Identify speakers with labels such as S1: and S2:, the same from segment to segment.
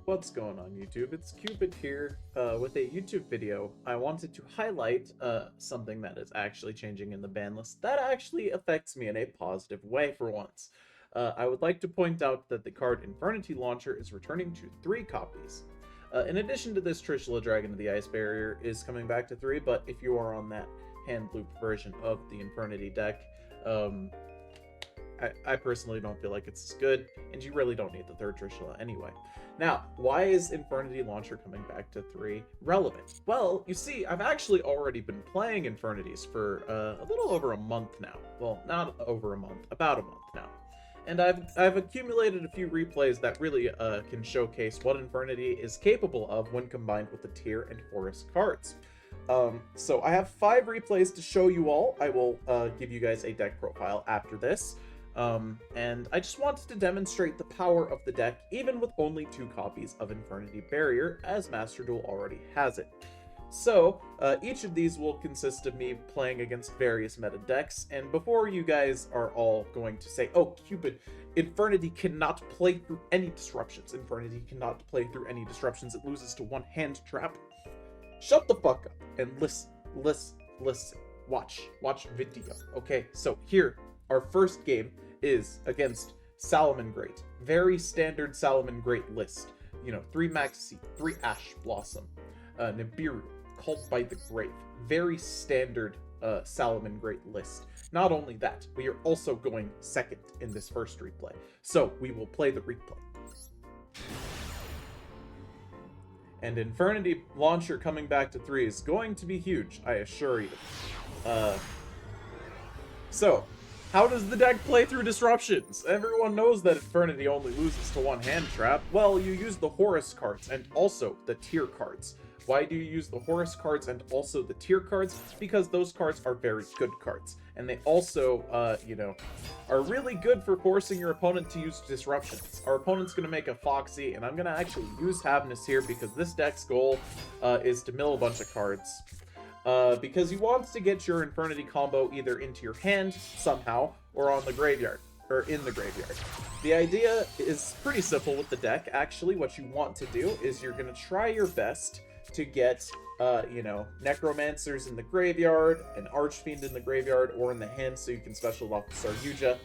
S1: What's going on YouTube? It's Cupid here with a YouTube video. I wanted to highlight something that is actually changing in the ban list that actually affects me in a positive way for once. I would like to point out that the card Infernity Launcher is returning to 3 copies. In addition to this, Trishula Dragon of the Ice Barrier is coming back to 3, but if you are on that hand loop version of the Infernity deck, I personally don't feel like it's as good, and you really don't need the third Trishula anyway. Now, why is Infernity Launcher coming back to 3 relevant? Well, you see, I've actually already been playing Infernities for a little over a month now. Well, not over a month, about a month now. And I've accumulated a few replays that really can showcase what Infernity is capable of when combined with the tier and forest cards. So I have 5 replays to show you all. I will give you guys a deck profile after this. And I just wanted to demonstrate the power of the deck, even with only 2 copies of Infernity Barrier, as Master Duel already has it. So, each of these will consist of me playing against various meta decks, and before you guys are all going to say, oh, Cupid, Infernity cannot play through any disruptions. Infernity cannot play through any disruptions. It loses to 1 hand trap. Shut the fuck up and listen. Watch video. Okay, so here, our first game is against Salamangreat. Very standard Salamangreat list. You know, 3 Maxi, 3 Ash Blossom, Nibiru, Cult by the Grave. Very standard Salamangreat list. Not only that, we are also going second in this first replay. So, we will play the replay. And Infernity Launcher coming back to 3 is going to be huge, I assure you. So, how does the deck play through disruptions? Everyone knows that Infernity only loses to 1 hand trap. Well, you use the Horus cards and also the tier cards. Why do you use the Horus cards and also the tier cards? Because those cards are very good cards. And they also, you know, are really good for forcing your opponent to use disruptions. Our opponent's going to make a Foxy, and I'm going to actually use Havness here because this deck's goal is to mill a bunch of cards. Because he wants to get your Infernity combo either into your hand somehow or on the graveyard, or in the graveyard. The idea is pretty simple with the deck. Actually, what you want to do is you're going to try your best to get, you know, Necromancers in the graveyard, an Archfiend in the graveyard, or in the hand so you can special off the Sarguja.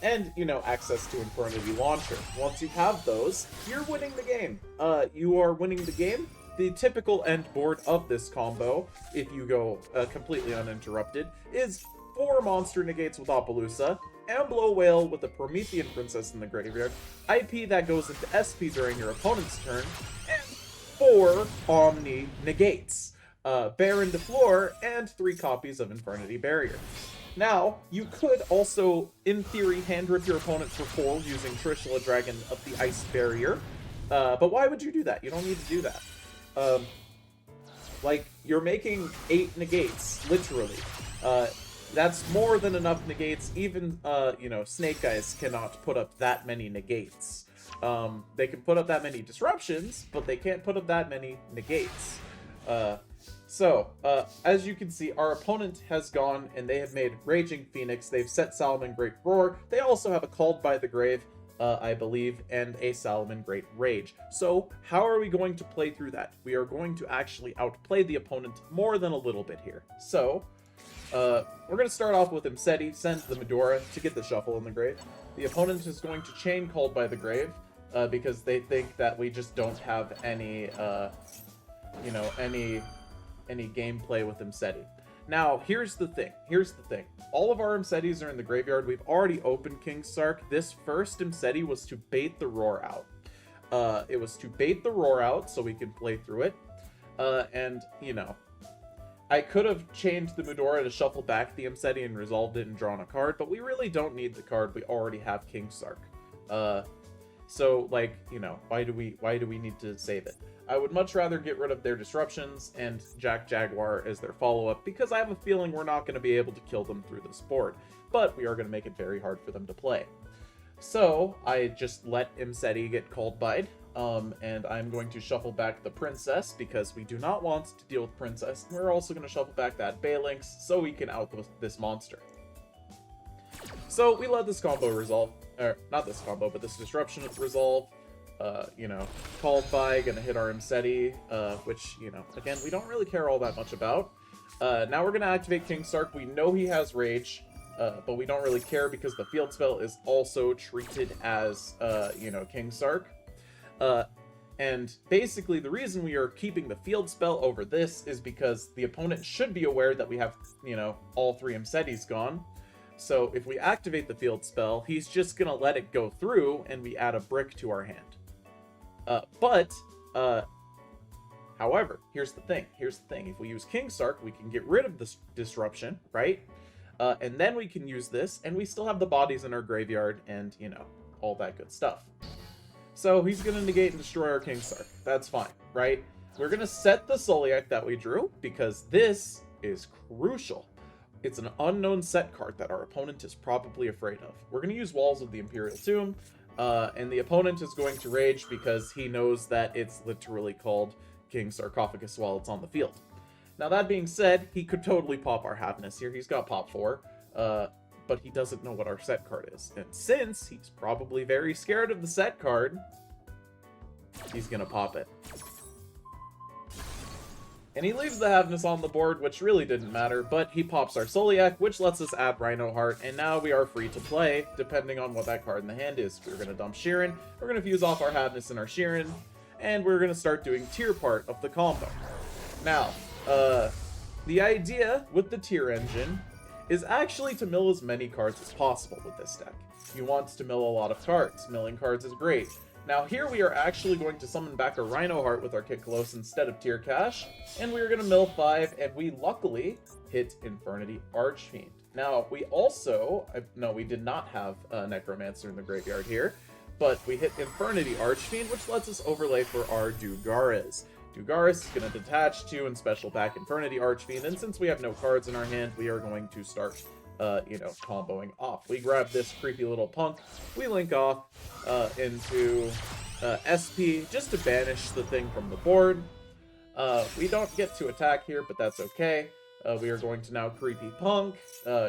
S1: And, you know, access to Infernity Launcher. Once you have those, you're winning the game. You are winning the game. The typical end board of this combo, if you go completely uninterrupted, is 4 monster negates with Appaloosa, Amblo Whale with a Promethean Princess in the graveyard, IP that goes into SP during your opponent's turn, and 4 Omni negates, Baron de Fleur, and 3 copies of Infernity Barrier. Now, you could also, in theory, hand rip your opponent for 4 using Trishula Dragon of the Ice Barrier, but why would you do that? You don't need to do that. Like, you're making 8 negates, literally. That's more than enough negates. Even, you know, Snake Eyes cannot put up that many negates. They can put up that many disruptions, but they can't put up that many negates. As you can see, our opponent has gone and they have made Raging Phoenix. They've set Salamangreat Roar. They also have a Called by the Grave, I believe, and a Salamangreat Rage. So, how are we going to play through that? We are going to actually outplay the opponent more than a little bit here. So, we're going to start off with Imseti, send the Medora to get the Shuffle in the grave. The opponent is going to chain Called by the Grave, because they think that we just don't have any, you know, any gameplay with Imseti. Now, here's the thing. All of our Imsetis are in the graveyard. We've already opened King Sark. This first Imseti was to bait the Roar out. It was to bait the Roar out so we could play through it. And, you know, I could have chained the Medora to shuffle back the Imseti and resolved it and drawn a card, but we really don't need the card. We already have King Sark. So, like, you know, why do we need to save it? I would much rather get rid of their disruptions and Jack Jaguar as their follow-up, because I have a feeling we're not going to be able to kill them through this board, but we are going to make it very hard for them to play. So, I just let Imseti get called by, and I'm going to shuffle back the Princess, because we do not want to deal with Princess, and we're also going to shuffle back that Baelynx, so we can out this monster. So, we let this combo resolve, or not this combo, but this disruption resolve. you know, called by, gonna hit our Infernity, which, you know, again, we don't really care all that much about. Now we're gonna activate King Sark. We know he has Rage, but we don't really care because the field spell is also treated as, you know, King Sark. And basically, the reason we are keeping the field spell over this is because the opponent should be aware that we have, you know, all 3 Infernities gone. So if we activate the field spell, he's just gonna let it go through, and we add a brick to our hand. However, here's the thing. If we use King Sark, we can get rid of this disruption, right? And then we can use this, and we still have the bodies in our graveyard, and, you know, all that good stuff. So he's going to negate and destroy our King Sark. That's fine, right? We're going to set the Soliac that we drew, because this is crucial. It's an unknown set card that our opponent is probably afraid of. We're going to use Walls of the Imperial Tomb, and the opponent is going to rage because he knows that it's literally called King Sarcophagus while it's on the field. Now, that being said, he could totally pop our Havness here. He's got pop 4. But he doesn't know what our set card is. And since he's probably very scared of the set card, he's gonna pop it. And he leaves the Havness on the board, which really didn't matter, but he pops our Soliac, which lets us add Rhino Heart, and now we are free to play, depending on what that card in the hand is. We're gonna dump Sheeran, we're gonna fuse off our Havness and our Sheeran, and we're gonna start doing tier part of the combo. Now, the idea with the tier engine is actually to mill as many cards as possible with this deck. You want to mill a lot of cards. Milling cards is great. Now here we are actually going to summon back a Rhino Heart with our Kit-Kalos instead of Tier Cash, and we're going to mill 5, and we luckily hit Infernity Archfiend. Now we also, no, we did not have Necromancer in the graveyard here, but we hit Infernity Archfiend, which lets us overlay for our Dugaris. Dugaris is going to detach to and special back Infernity Archfiend, and since we have no cards in our hand, we are going to start, you know, comboing off. We grab this creepy little punk, we link off into SP just to banish the thing from the board. We don't get to attack here, but that's okay. We are going to now Creepy Punk,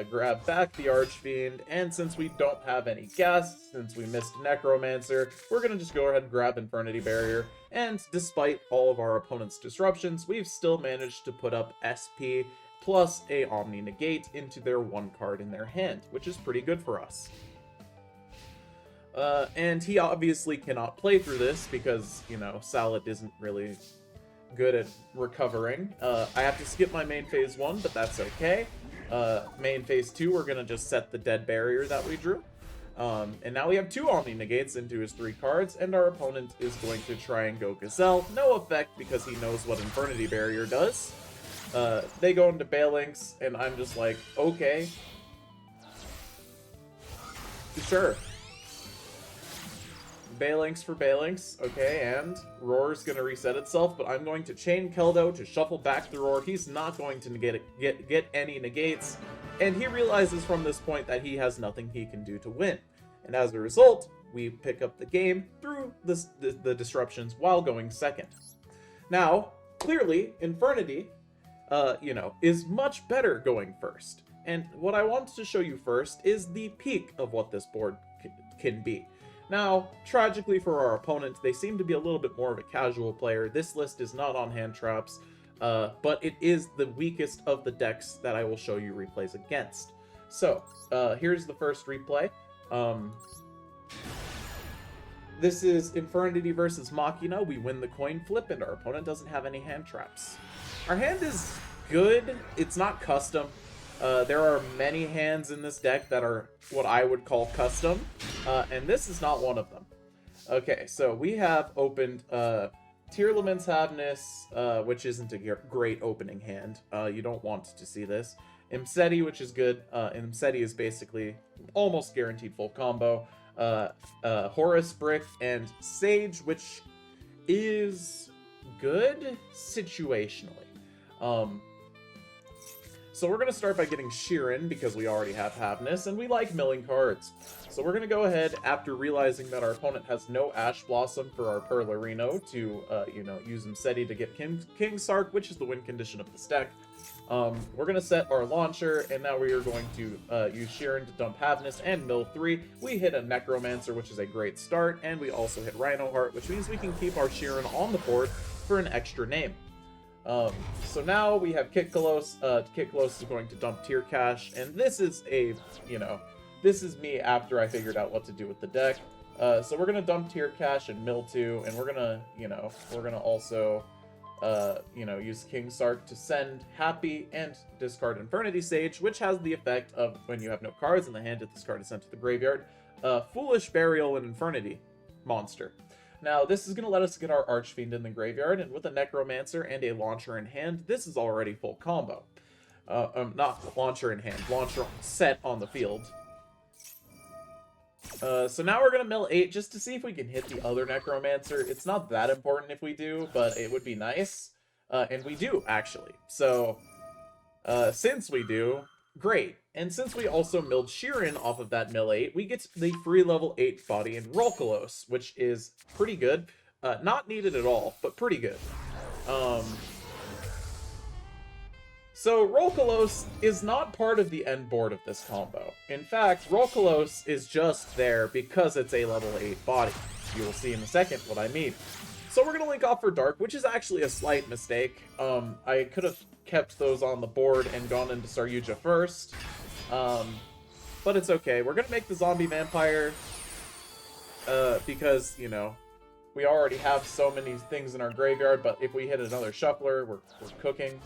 S1: grab back the Archfiend, and since we don't have any gas, since we missed Necromancer, we're going to just go ahead and grab Infernity Barrier, and despite all of our opponent's disruptions, we've still managed to put up SP plus a Omni Negate into their 1 card in their hand, which is pretty good for us. And he obviously cannot play through this because, you know, Salad isn't really good at recovering. I have to skip my main phase 1, but that's okay. Main phase 2, we're gonna just set the dead barrier that we drew. And now we have 2 Omni Negates into his 3 cards, and our opponent is going to try and go Gazelle. No effect because he knows what Infernity Barrier does. They go into Balinks, and I'm just like, okay. Sure. Balinks for Balinks, okay, and Roar's gonna reset itself, but I'm going to chain Keldo to shuffle back the Roar. He's not going to get any negates, and he realizes from this point that he has nothing he can do to win. And as a result, we pick up the game through the disruptions while going second. Now, clearly, Infernity, you know, is much better going first. And what I want to show you first is the peak of what this board can be. Now, tragically for our opponent, they seem to be a little bit more of a casual player. This list is not on hand traps, but it is the weakest of the decks that I will show you replays against. So, here's the first replay. This is Infernity versus Machina. We win the coin flip, and our opponent doesn't have any hand traps. Our hand is good. It's not custom. There are many hands in this deck that are what I would call custom, and this is not one of them. Okay, so we have opened Tearlament's Havness, which isn't a great opening hand. You don't want to see this. Imseti, which is good. Imseti is basically almost guaranteed full combo. Horus Brick and Sage, which is good situationally. So we're going to start by getting Sheeran, because we already have Havness, and we like milling cards. So we're going to go ahead, after realizing that our opponent has no Ash Blossom for our Perlarino, to, you know, use Imseti to get King Sark, which is the win condition of this deck. We're going to set our launcher, and now we are going to use Sheeran to dump Havnus and mill 3. We hit a Necromancer, which is a great start, and we also hit Rhino Heart, which means we can keep our Sheeran on the board for an extra name. So now we have Kitkalos. Kitkalos is going to dump Tier Cash, and this is a, this is me after I figured out what to do with the deck. So we're going to dump Tier Cash and mill 2, and we're going to, we're going to also... use King Sark to send Happy and discard Infernity Sage, which has the effect of, when you have no cards in the hand, if this card is sent to the graveyard, Foolish Burial and Infernity monster. Now, this is going to let us get our Archfiend in the graveyard, and with a Necromancer and a Launcher in hand, this is already full combo. Not Launcher in hand, Launcher set on the field. So now we're going to mill 8 just to see if we can hit the other Necromancer. It's not that important if we do, but it would be nice. And we do, actually. So, since we do, great. And since we also milled Sheeran off of that mill 8, we get the free level 8 body in Rolkalos, which is pretty good. Not needed at all, but pretty good. So Rolkalos is not part of the end board of this combo. In fact, Rolkalos is just there because it's a level 8 body. You will see in a second what I mean. So we're going to link off for Dark, which is actually a slight mistake. I could have kept those on the board and gone into Saryuja first. But it's okay. We're going to make the Zombie Vampire because, we already have so many things in our graveyard, but if we hit another Shuffler, we're cooking.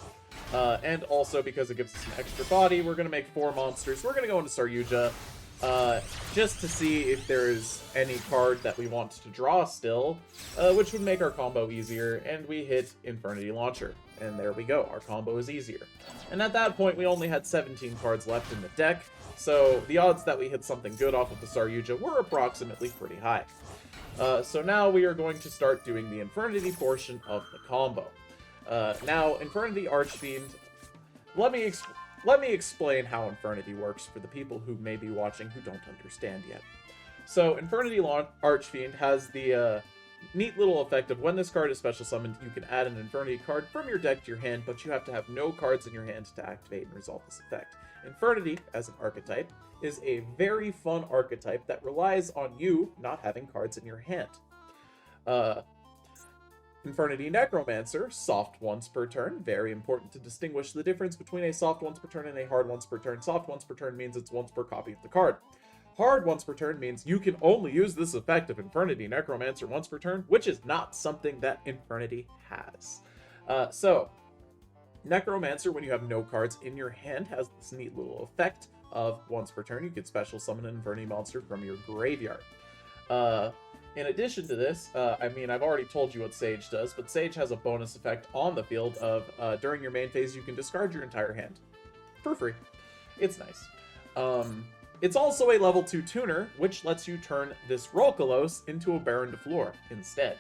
S1: And also because it gives us an extra body, we're going to make 4 monsters. We're going to go into Saryuja just to see if there's any card that we want to draw still, which would make our combo easier, and we hit Infernity Launcher. And there we go, our combo is easier. And at that point, we only had 17 cards left in the deck, so the odds that we hit something good off of the Saryuja were approximately pretty high. So now we are going to start doing the Infernity portion of the combo. Now, Infernity Archfiend, let me explain how Infernity works for the people who may be watching who don't understand yet. So, Infernity Archfiend has the neat little effect of when this card is special summoned, you can add an Infernity card from your deck to your hand, but you have to have no cards in your hand to activate and resolve this effect. Infernity, as an archetype, is a very fun archetype that relies on you not having cards in your hand. Infernity Necromancer, soft once per turn. Very important to distinguish the difference between a soft once per turn and a hard once per turn. Soft once per turn means it's once per copy of the card. Hard once per turn means you can only use this effect of Infernity Necromancer once per turn, which is not something that Infernity has. So, Necromancer, when you have no cards in your hand, has this neat little effect of once per turn, you can special summon an Infernity monster from your graveyard. In addition to this, I've already told you what Sage does, but Sage has a bonus effect on the field of, during your main phase, you can discard your entire hand. For free. It's nice. It's also a level 2 tuner, which lets you turn this Rolkalos into a Baron de Fleur instead.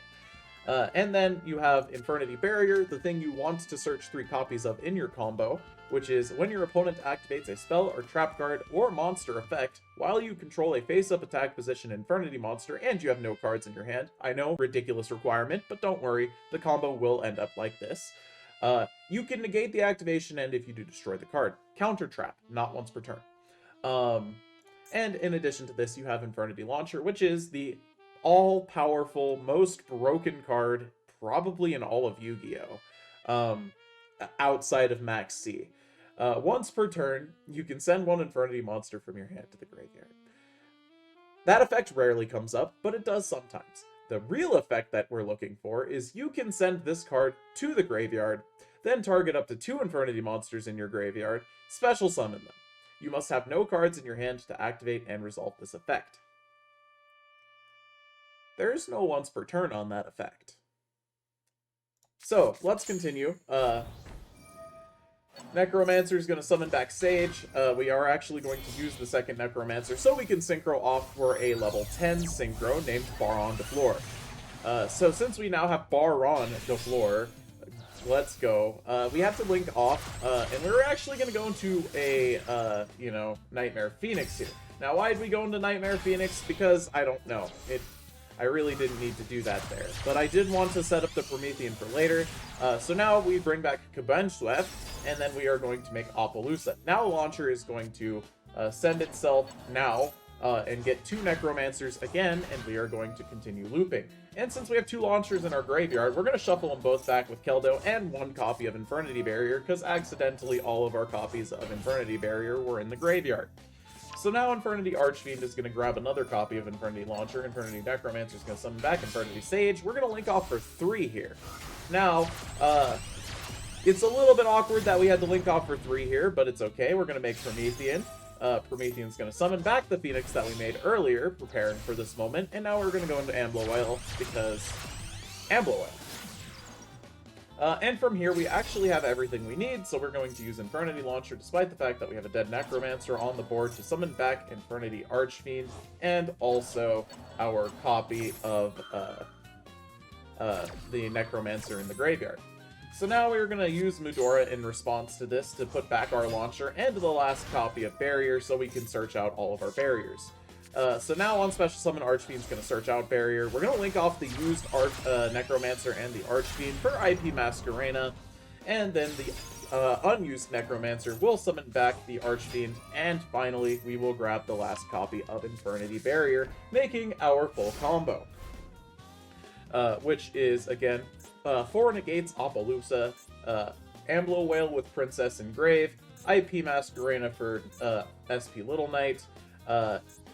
S1: And then you have Infernity Barrier, the thing you want to search 3 copies of in your combo, which is when your opponent activates a spell or trap card or monster effect while you control a face-up attack position Infernity monster and you have no cards in your hand. I know, ridiculous requirement, but don't worry, the combo will end up like this. You can negate the activation and if you do destroy the card. Counter trap, not once per turn. And in addition to this, you have Infernity Launcher, which is the all-powerful, most broken card probably in all of Yu-Gi-Oh! Outside of Max C. Once per turn, you can send 1 Infernity monster from your hand to the graveyard. That effect rarely comes up, but it does sometimes. The real effect that we're looking for is you can send this card to the graveyard, then target up to 2 Infernity monsters in your graveyard, special summon them. You must have no cards in your hand to activate and resolve this effect. There's no once per turn on that effect. So, let's continue. Necromancer is going to summon back Sage. We are actually going to use the second Necromancer so we can synchro off for a level 10 synchro named Baron de Fleur. So since we now have Baron de Fleur, let's go. We have to link off, and we're actually going to go into a, Nightmare Phoenix here. Now, why did we go into Nightmare Phoenix? Because I don't know. I really didn't need to do that there. But I did want to set up the Promethean for later. So now we bring back Kabenswept, and then we are going to make Appaloosa. Now Launcher is going to send itself now and get 2 Necromancers again, and we are going to continue looping. And since we have 2 Launchers in our graveyard, we're going to shuffle them both back with Keldo and 1 copy of Infernity Barrier, because accidentally all of our copies of Infernity Barrier were in the graveyard. So now Infernity Archfiend is going to grab another copy of Infernity Launcher, Infernity Necromancer is going to summon back Infernity Sage. We're going to link off for 3 here. Now, it's a little bit awkward that we had to link off for 3 here, but it's okay. We're going to make Promethean. Promethean's going to summon back the Phoenix that we made earlier, preparing for this moment, and now we're going to go into Ambloel, because Ambloel. And from here, we actually have everything we need, so we're going to use Infernity Launcher, despite the fact that we have a dead Necromancer on the board, to summon back Infernity Archfiend, and also our copy of the Necromancer in the graveyard. So now we're going to use Mudora in response to this to put back our Launcher and the last copy of Barrier so we can search out all of our barriers. So now on Special Summon, Archfiend's going to search out Barrier. We're going to link off the used Necromancer and the Archfiend for IP Masquerena, and then the unused Necromancer will summon back the Archfiend, and finally we will grab the last copy of Infernity Barrier, making our full combo. Which is, again, 4 negates Appaloosa, Amblo Whale with Princess Engrave, IP Masquerena for SP Little Knight,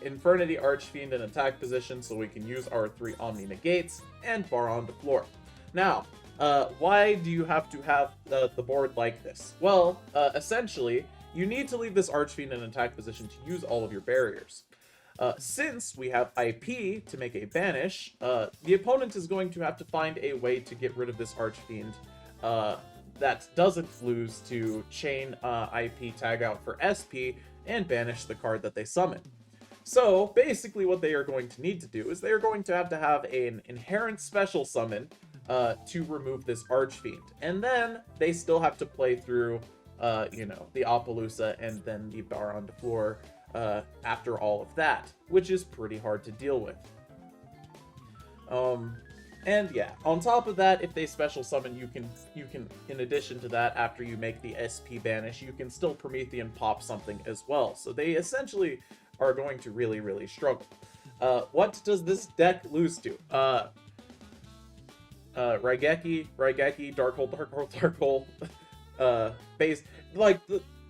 S1: Infernity Archfiend in attack position so we can use our 3 Omni Negates, and Baron de Flor. Now, why do you have to have the board like this? Well, essentially, you need to leave this Archfiend in attack position to use all of your barriers. Since we have IP to make a banish, the opponent is going to have to find a way to get rid of this Archfiend that doesn't lose to chain IP tag out for SP and banish the card that they summon. So basically what they are going to need to do is they are going to have an inherent special summon to remove this Archfiend. And then they still have to play through, you know, the Appaloosa and then the Baron de Flor after all of that, which is pretty hard to deal with. And yeah, on top of that, if they special summon, you can, in addition to that, after you make the SP banish, you can still Promethean pop something as well. So they essentially are going to really, really struggle. What does this deck lose to? Raigeki, Darkhold, base,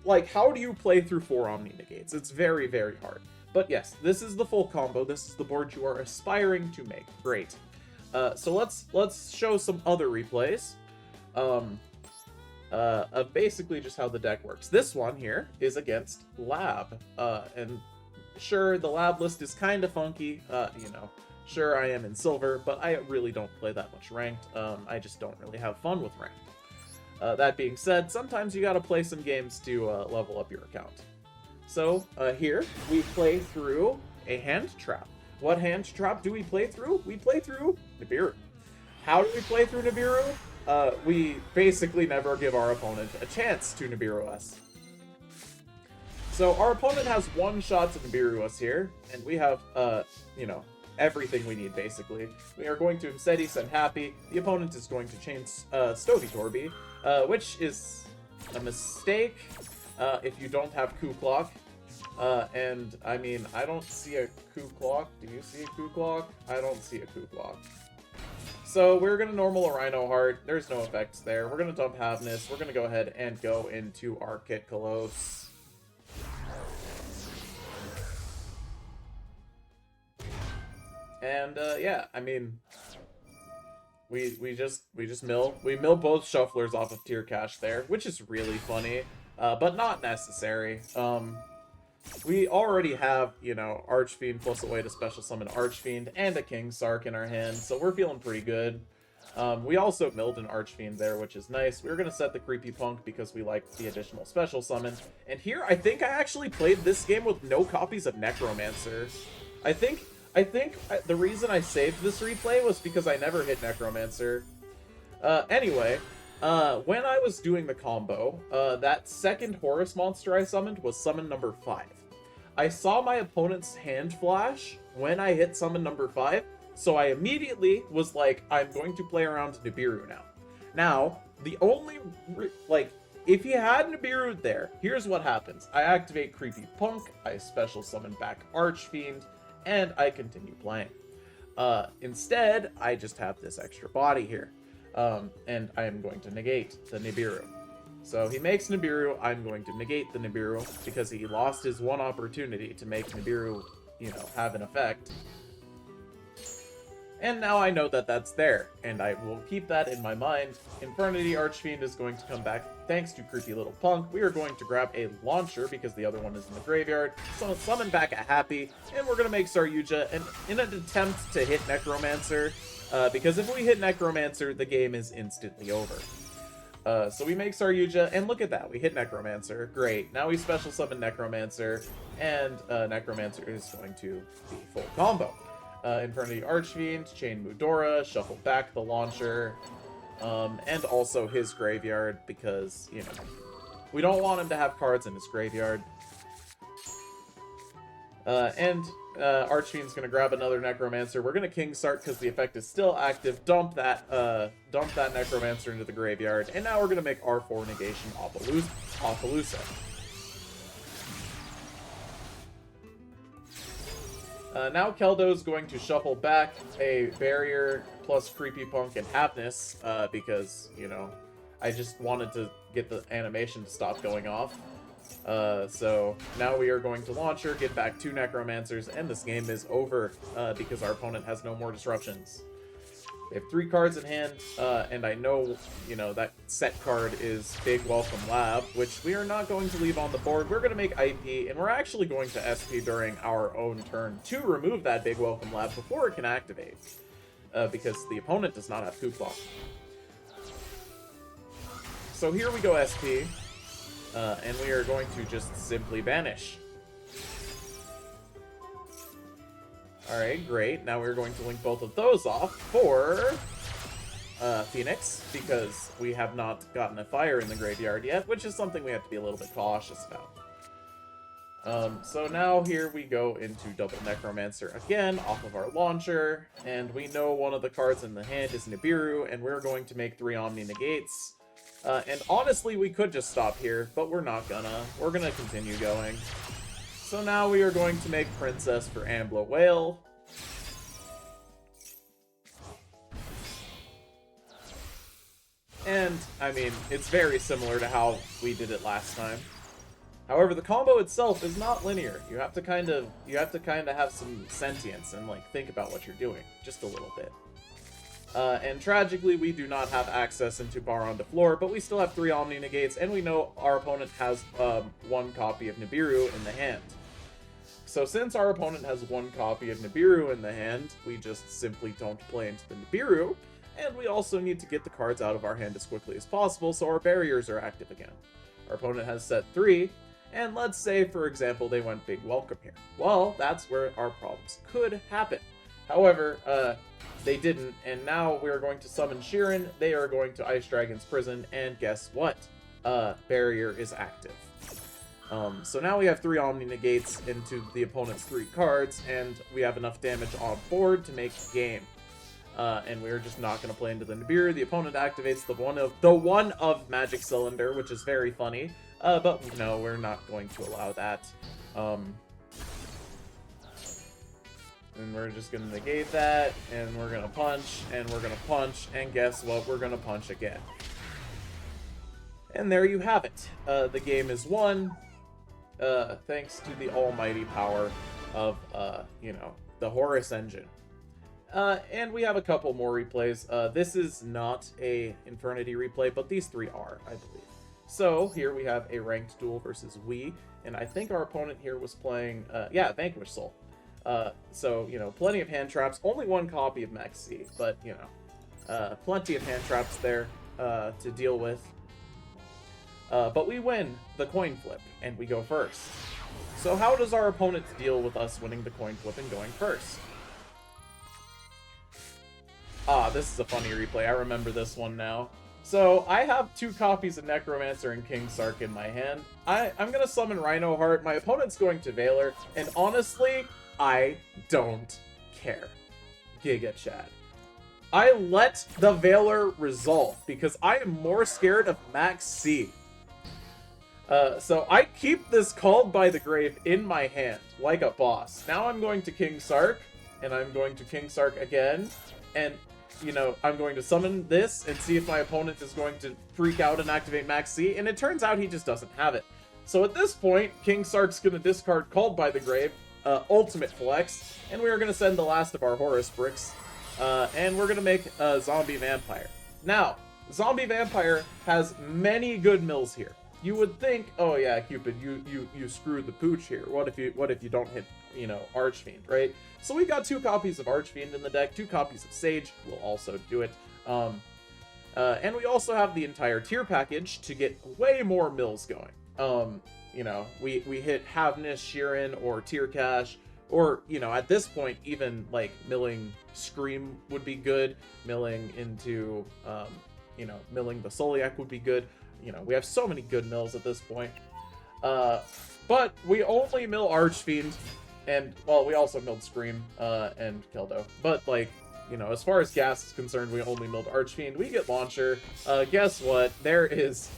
S1: like, how do you play through 4 Omni Negates? It's very, very hard. But yes, this is the full combo. This is the board you are aspiring to make. Great. So let's show some other replays of basically just how the deck works. This one here is against Lab, and sure, the Lab list is kind of funky. You know, sure, I am in silver, but I really don't play that much ranked. I just don't really have fun with ranked. That being said, sometimes you gotta play some games to level up your account. So here we play through a hand trap. What hand trap do we play through? We play through Nibiru. How do we play through Nibiru? We basically never give our opponent a chance to Nibiru us. So our opponent has 1 shot to Nibiru us here, and we have, you know, everything we need, basically. We are going to Inseti, send Happy. The opponent is going to chain Stovey Torby, which is a mistake if you don't have Coup Clock. And, I mean, I don't see a Coup Clock. Do you see a Coup Clock? I don't see a Coup Clock. So we're going to normal a Rhino Heart. There's no effects there. We're going to dump Havness. We're going to go ahead and go into our Kit Kalos. And, yeah, I mean, we just mill both Shufflers off of tier cash there, which is really funny, but not necessary. We already have, you know, Archfiend plus a way to special summon Archfiend and a King Sark in our hand, so we're feeling pretty good. We also milled an Archfiend there, which is nice. We were going to set the Creepy Punk because we like the additional special summon. And here, I think I actually played this game with no copies of Necromancer. I think the reason I saved this replay was because I never hit Necromancer. Anyway, when I was doing the combo, that second Horus monster I summoned was summon number 5. I saw my opponent's hand flash when I hit summon number 5, So I immediately was like, I'm going to play around Nibiru now. Now, the only, if he had Nibiru there, here's what happens. I activate Creepy Punk, I special summon back Archfiend, and I continue playing. Instead, I just have this extra body here. And I am going to negate the Nibiru. So he makes Nibiru, I'm going to negate the Nibiru, because he lost his one opportunity to make Nibiru, have an effect. And now I know that that's there, and I will keep that in my mind. Infernity Archfiend is going to come back thanks to Creepy Little Punk. We are going to grab a launcher because the other one is in the graveyard. So summon back a Happy, and we're going to make Saryuja in an attempt to hit Necromancer, because if we hit Necromancer, the game is instantly over. So we make Saryuja, and look at that, we hit Necromancer. Great. Now we special summon Necromancer, and Necromancer is going to be full combo. Infernity Archfiend, Chain Mudora, shuffle back the launcher, and also his graveyard, because, we don't want him to have cards in his graveyard. Archfiend's gonna grab another Necromancer. We're gonna King Sark because the effect is still active. Dump that Necromancer into the graveyard, and now we're gonna make R4 negation Apollousa. Now Keldo's going to shuffle back a Barrier plus Creepy Punk and Hapness, because, I just wanted to get the animation to stop going off. So now we are going to Launcher, get back 2 Necromancers, and this game is over, because our opponent has no more disruptions. They have 3 cards in hand, and I know, that set card is Big Welcome Lab, which we are not going to leave on the board. We're going to make IP, and we're actually going to SP during our own turn to remove that Big Welcome Lab before it can activate, because the opponent does not have Kuklok. So here we go SP, and we are going to just simply banish. Alright, great. Now we're going to link both of those off for Phoenix, because we have not gotten a fire in the graveyard yet, which is something we have to be a little bit cautious about. So now here we go into double Necromancer again, off of our launcher, and we know one of the cards in the hand is Nibiru, and we're going to make 3 Omni Negates. And honestly, we could just stop here, but we're not gonna. We're gonna continue going. So now we are going to make Princess for Ambler Whale. And, I mean, it's very similar to how we did it last time. However, the combo itself is not linear. You have to kind of have some sentience and, think about what you're doing. Just a little bit. And tragically, we do not have access into Baron de Flor, but we still have 3 Omni Negates, and we know our opponent has 1 copy of Nibiru in the hand. So since our opponent has 1 copy of Nibiru in the hand, we just simply don't play into the Nibiru, and we also need to get the cards out of our hand as quickly as possible so our barriers are active again. Our opponent has set 3, and let's say, for example, they went Big Welcome here. Well, that's where our problems could happen. However, they didn't, and now we're going to summon Sheeran, they are going to Ice Dragon's Prison, and guess what? Barrier is active. So now we have 3 Omni Negates into the opponent's 3 cards, and we have enough damage on board to make game. And we're just not going to play into the Nibiru. The opponent activates the one of Magic Cylinder, which is very funny. But no, we're not going to allow that. And we're just going to negate that, and we're going to punch, and we're going to punch, and guess what? We're going to punch again. And there you have it. The game is won, thanks to the almighty power of, the Horus engine. And we have a couple more replays. This is not a Infernity replay, but these 3 are, I believe. So, here we have a ranked duel versus Wii, and I think our opponent here was playing, Vanquish Soul. So, plenty of hand traps. Only 1 copy of Max C, but, plenty of hand traps there to deal with. But we win the coin flip, and we go first. So how does our opponent deal with us winning the coin flip and going first? This is a funny replay. I remember this one now. So, I have 2 copies of Necromancer and King Sark in my hand. I'm gonna summon Rhino Heart, my opponent's going to Valor, and honestly, I don't care. Giga Chad. I let the Veiler resolve because I am more scared of Max C. So I keep this Called by the Grave in my hand, like a boss. Now I'm going to King Sark, and I'm going to King Sark again, and, you know, I'm going to summon this and see if my opponent is going to freak out and activate Max C, and it turns out he just doesn't have it. So at this point, King Sark's going to discard Called by the Grave, Ultimate Flex, and we are going to send the last of our Horus Bricks, and we're going to make a Zombie Vampire. Now, Zombie Vampire has many good mills here. You would think, oh yeah, Cupid, you screwed the pooch here. What if you don't hit, you know, Archfiend, right? So we got 2 copies of Archfiend in the deck, 2 copies of Sage will also do it. And we also have the entire tier package to get way more mills going. You know, we hit Havnish, Sheeran, or Tier Cash, or, you know, at this point, even, like, milling Scream would be good. Milling into, you know, milling the Soliac would be good. You know, we have so many good mills at this point. But we only mill Archfiend, and, well, we also milled Scream, and Keldo. But, like, you know, as far as gas is concerned, we only milled Archfiend. We get Launcher. Guess what? There is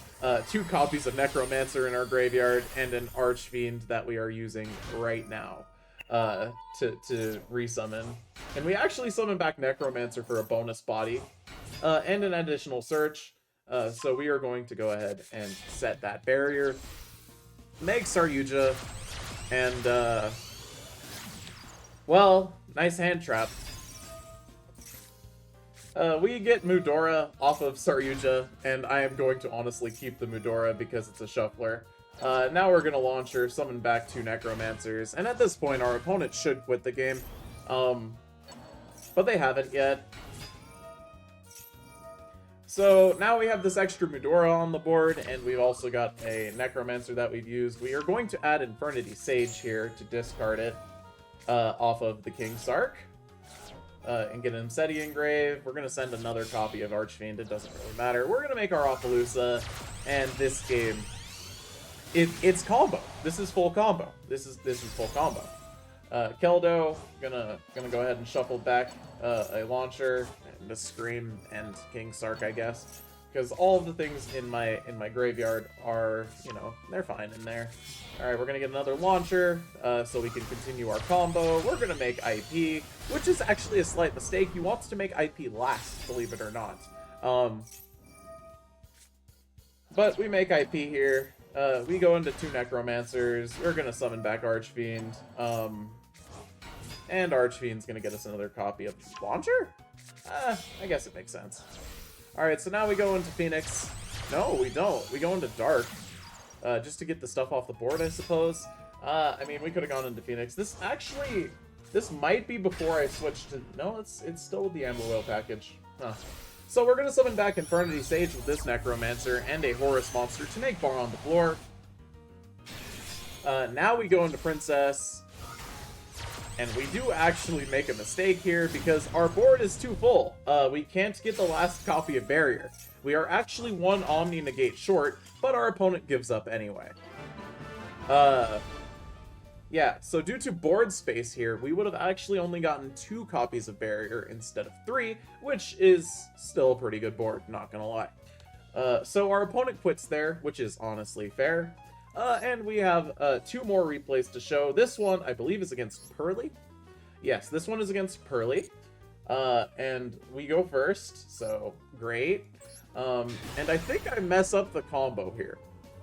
S1: 2 copies of Necromancer in our graveyard, and an Archfiend that we are using right now to resummon. And we actually summon back Necromancer for a bonus body, and an additional search. So we are going to go ahead and set that barrier, make Saryuja, and, well, nice hand trap. We get Mudora off of Saryuja, and I am going to honestly keep the Mudora because it's a shuffler. Now we're gonna Launcher, summon back 2 Necromancers, and at this point our opponent should quit the game. But they haven't yet. So now we have this extra Mudora on the board, and we've also got a Necromancer that we've used. We are going to add Infernity Sage here to discard it off of the King Sark. And get an Seti Engrave. We're going to send another copy of Archfiend. It doesn't really matter. We're going to make our Offaloosa, and this game, it's combo. This is full combo. This is full combo. Keldo, gonna go ahead and shuffle back a Launcher, and a Scream, and King Sark, I guess. Because all of the things in my graveyard are, you know, they're fine in there. Alright, we're going to get another Launcher, so we can continue our combo. We're going to make IP, which is actually a slight mistake. You want to make IP last, believe it or not. But we make IP here. We go into 2 Necromancers. We're going to summon back Archfiend. And Archfiend's going to get us another copy of Launcher? I guess it makes sense. Alright, so now we go into Phoenix. No, we don't. We go into Dark. Just to get the stuff off the board, I suppose. I mean, we could have gone into Phoenix. This might be before I switched to... No, it's still with the Amber Whale package. Huh. So we're going to summon back Infernity Sage with this Necromancer and a Horus monster to make bar on the floor. Now we go into Princess. And we do actually make a mistake here because our board is too full. We can't get the last copy of Barrier. We are actually 1 Omni Negate short, but our opponent gives up anyway. Yeah, so due to board space here, we would have actually only gotten 2 copies of Barrier instead of 3, which is still a pretty good board, not gonna lie. So our opponent quits there, which is honestly fair. And we have 2 more replays to show. This one, I believe, is against Pearly. Yes, this one is against Pearly. And we go first, so great. And I think I mess up the combo here.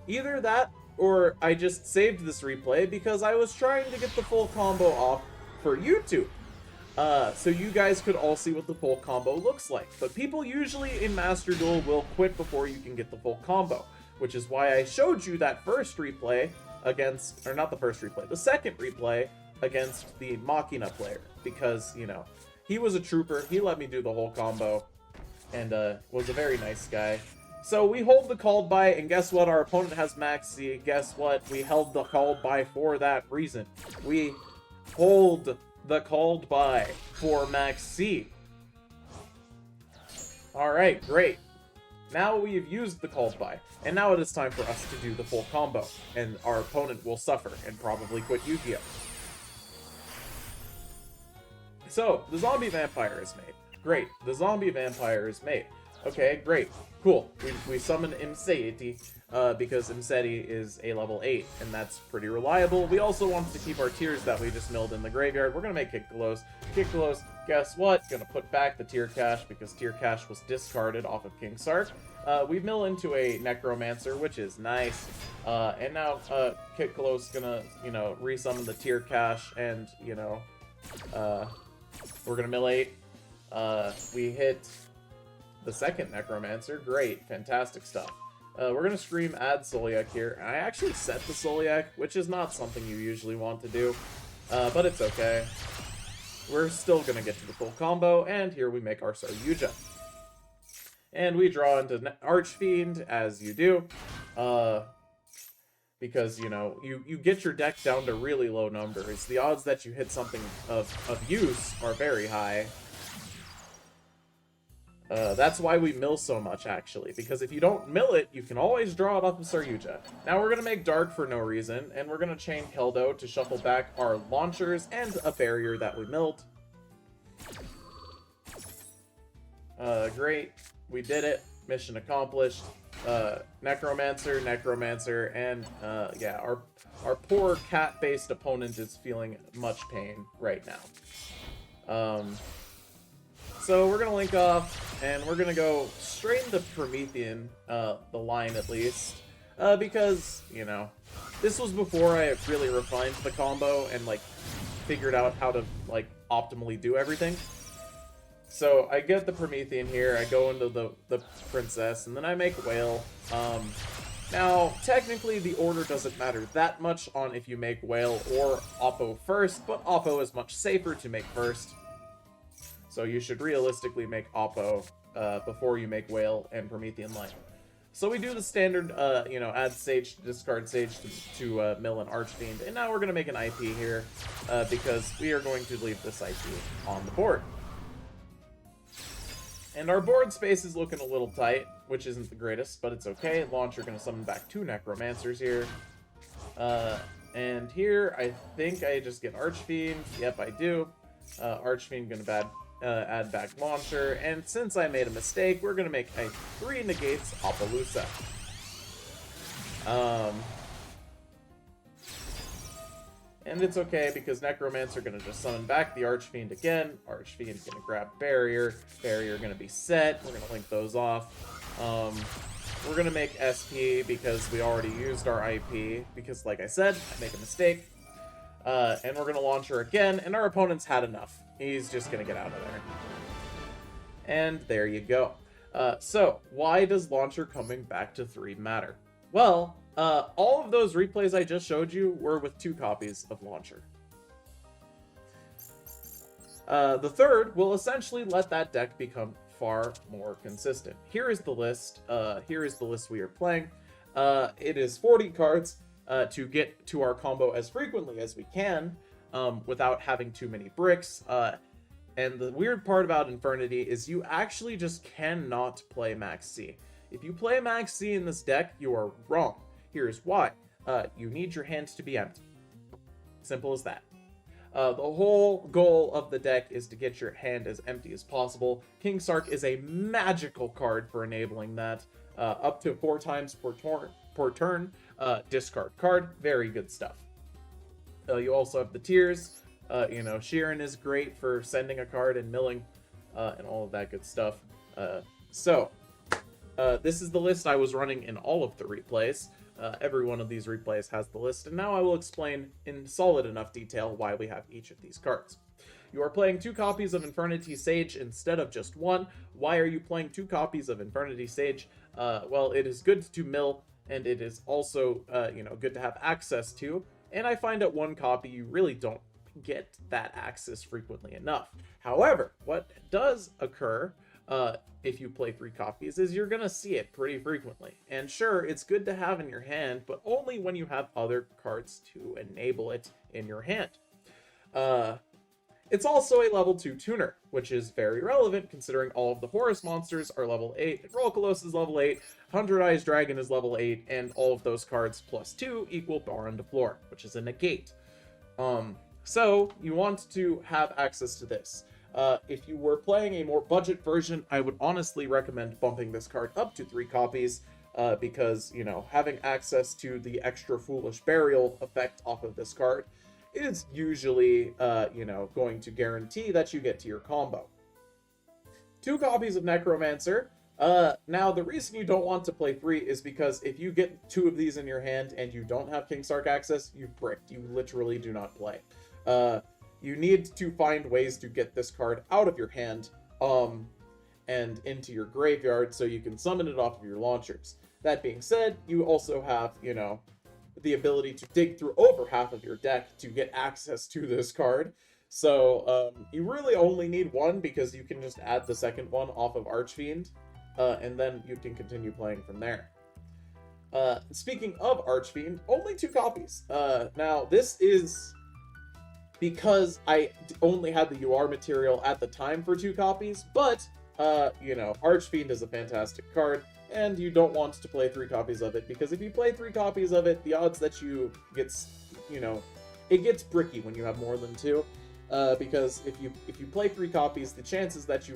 S1: Either that, or I just saved this replay because I was trying to get the full combo off for YouTube. So you guys could all see what the full combo looks like. But people usually in Master Duel will quit before you can get the full combo. Which is why I showed you that first replay against, or not the first replay, the second replay against the Machina player. Because, you know, he was a trooper, he let me do the whole combo, and was a very nice guy. So we hold the Called By, and guess what? Our opponent has Max C. Guess what? We held the Called By for that reason. We hold the Called By for Max C. Alright, great. Now we have used the Called By, and now it is time for us to do the full combo, and our opponent will suffer and probably quit Yu-Gi-Oh! So, the zombie vampire is made. Great. The zombie vampire is made. Okay, great. Cool. We summon Infernity, because Infernity is a level 8, and that's pretty reliable. We also wanted to keep our tiers that we just milled in the graveyard. We're gonna make Kickalos. Kickalos, guess what? Gonna put back the tier cache, because tier cache was discarded off of King Sark. We mill into a Necromancer, which is nice. And now, Kickalos gonna, you know, resummon the tier cache, and, you know, we're gonna mill 8. We hit the second Necromancer. Great. Fantastic stuff. We're gonna scream add Soliak here. I actually set the Soliak, which is not something you usually want to do, but it's okay. We're still gonna get to the full combo, and here we make our Saryuja. And we draw into Archfiend, as you do, because, you know, you get your deck down to really low numbers. The odds that you hit something of use are very high. That's why we mill so much, actually, because if you don't mill it, you can always draw it off of Saryuja. Now we're going to make Dark for no reason, and we're going to chain Keldo to shuffle back our launchers and a barrier that we milled. Great. We did it. Mission accomplished. Necromancer, and yeah, our poor cat-based opponent is feeling much pain right now. So we're gonna link off, and we're gonna go straight into Promethean, the line at least, because, you know, this was before I really refined the combo and, like, figured out how to, like, optimally do everything. So I get the Promethean here, I go into the Princess, and then I make Whale. Now, technically, the order doesn't matter that much on if you make Whale or Oppo first, but Oppo is much safer to make first. So you should realistically make Oppo before you make Whale and Promethean line. So we do the standard, you know, add Sage to discard Sage to mill an Archfiend. And now we're going to make an IP here, because we are going to leave this IP on the board. And our board space is looking a little tight, which isn't the greatest, but it's okay. Launcher going to summon back 2 Necromancers here. And here, I think I just get Archfiend. Yep, I do. Archfiend going to add back Launcher, and since I made a mistake, we're gonna make a 3 negates Appaloosa. And it's okay, because Necromancer gonna just summon back the Archfiend again. Archfiend gonna grab Barrier. Barrier gonna be set. We're gonna link those off. We're gonna make SP, because we already used our IP, because, like I said, I make a mistake. And we're gonna Launcher again, and our opponent's had enough. He's just gonna get out of there. And there you go. So, why does Launcher coming back to 3 matter? Well, all of those replays I just showed you were with 2 copies of Launcher. The third will essentially let that deck become far more consistent. Here is the list. Here is the list we are playing. It is 40 cards to get to our combo as frequently as we can, without having too many bricks. And the weird part about Infernity is you actually just cannot play Max C. If you play Max C in this deck, you are wrong. Here's why. You need your hands to be empty. Simple as that. The whole goal of the deck is to get your hand as empty as possible. King Sark is a magical card for enabling that. Up to 4 times per turn. Discard card. Very good stuff. You also have the tiers. You know, Sheeran is great for sending a card and milling, and all of that good stuff. This is the list I was running in all of the replays. Every one of these replays has the list, and now I will explain in solid enough detail why we have each of these cards. You are playing 2 copies of Infernity Sage instead of just 1. Why are you playing 2 copies of Infernity Sage? Well, it is good to mill, and it is also, you know, good to have access to. And I find at 1 copy, you really don't get that access frequently enough. However, what does occur if you play 3 copies is you're gonna see it pretty frequently. And sure, it's good to have in your hand, but only when you have other cards to enable it in your hand. It's also a level 2 tuner, which is very relevant considering all of the Horus monsters are level 8, Rolkalos is level 8, 100 Eyes Dragon is level 8, and all of those cards plus 2 equal Baron de Flor, which is a negate. So you want to have access to this. If you were playing a more budget version, I would honestly recommend bumping this card up to 3 copies, because, you know, having access to the extra Foolish Burial effect off of this card is usually, you know, going to guarantee that you get to your combo. 2 copies of Necromancer. Now, the reason you don't want to play 3 is because if you get 2 of these in your hand and you don't have King Sark access, you've bricked. You literally do not play. You need to find ways to get this card out of your hand, and into your graveyard so you can summon it off of your launchers. That being said, you also have, you know, the ability to dig through over half of your deck to get access to this card. So, you really only need 1 because you can just add the second one off of Archfiend, and then you can continue playing from there. Speaking of Archfiend, only 2 copies. Now, this is because I only had the UR material at the time for 2 copies, but, you know, Archfiend is a fantastic card, and you don't want to play 3 copies of it, because if you play 3 copies of it, the odds that you gets, you know, it gets bricky when you have more than 2, because if you play 3 copies, the chances that you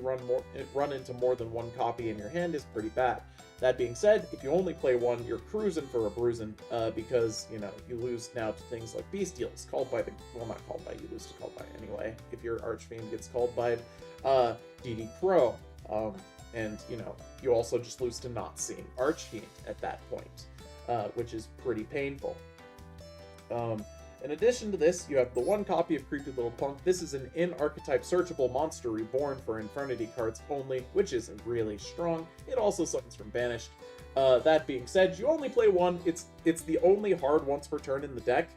S1: run into more than 1 copy in your hand is pretty bad. That being said, if you only play 1, you're cruising for a bruising, because, you know, you lose now to things like Bestials, called by the, well, not called by, you lose to called by anyway, if your Archfiend gets called by, DD Crow, and, you know, you also just lose to not seeing Archfiend at that point, which is pretty painful. In addition to this, you have the 1 copy of Creepy Little Punk. This is an in-archetype searchable monster reborn for Infernity cards only, which is really strong. It also summons from Banished. That being said, you only play 1. It's the only hard once per turn in the deck.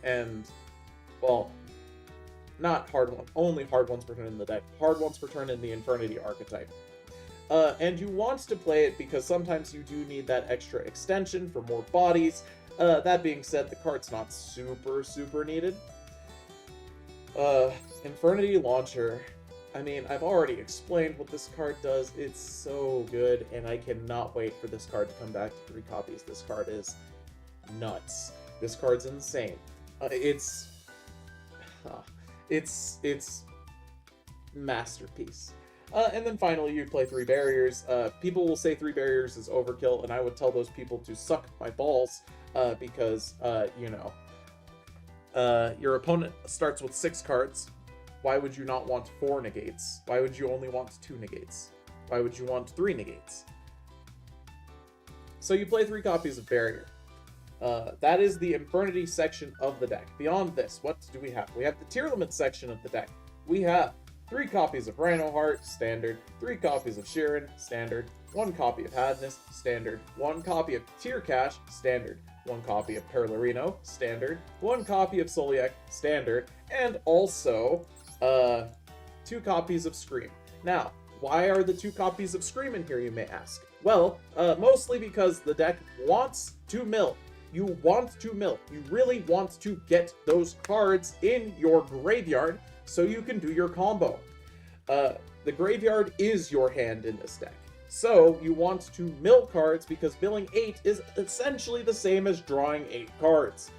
S1: And, well, not hard one, only hard once per turn in the deck. Hard once per turn in the Infernity archetype. And you want to play it because sometimes you do need that extra extension for more bodies. That being said, the card's not super needed. Infernity Launcher. I mean, I've already explained what this card does. It's so good, and I cannot wait for this card to come back to 3 copies. This card is nuts. This card's insane. It's masterpiece. And then finally, you play 3 barriers. People will say 3 barriers is overkill, and I would tell those people to suck my balls, because, you know, your opponent starts with 6 cards. Why would you not want 4 negates? Why would you only want 2 negates? Why would you want 3 negates? So you play 3 copies of Barrier. That is the Infernity section of the deck. Beyond this, what do we have? We have the Tier Limit section of the deck. We have 3 copies of Rhinoheart, standard, 3 copies of Sheeran, standard, 1 copy of Hadness, standard, 1 copy of Tier Cash, standard, 1 copy of Perlerino, standard, 1 copy of Soliek, standard, and also 2 copies of Scream. Now, why are the 2 copies of Scream in here, you may ask? Well, mostly because the deck wants to mill. You want to mill. You really want to get those cards in your graveyard so you can do your combo. The graveyard is your hand in this deck. So you want to mill cards because milling 8 is essentially the same as drawing 8 cards.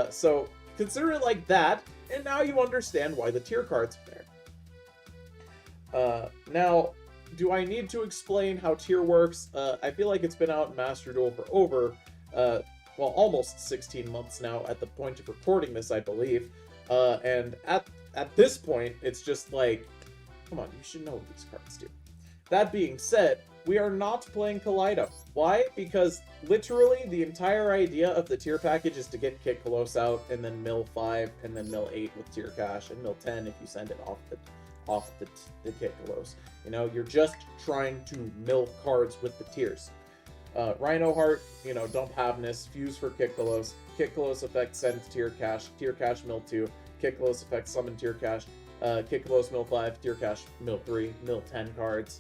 S1: So consider it like that, and now you understand why the tier cards are there. Now, do I need to explain how tier works? I feel like it's been out in Master Duel for over, well, almost 16 months now at the point of recording this, I believe. And at this point, it's just like, come on, you should know what these cards do. That being said, we are not playing Kaleido. Why? Because literally the entire idea of the tier package is to get Kit Kalos out, and then mill 5, and then mill 8 with tier cash, and mill 10 if you send it off the Kit Kalos. You know, you're just trying to mill cards with the tiers. Rhinoheart, you know, dump Havness, fuse for Kit Kalos effect, send tier cash mill 2, Kit Kalos effect, summon tier cash, Kit Kalos mill 5, tier cash mill 3, mill 10 cards,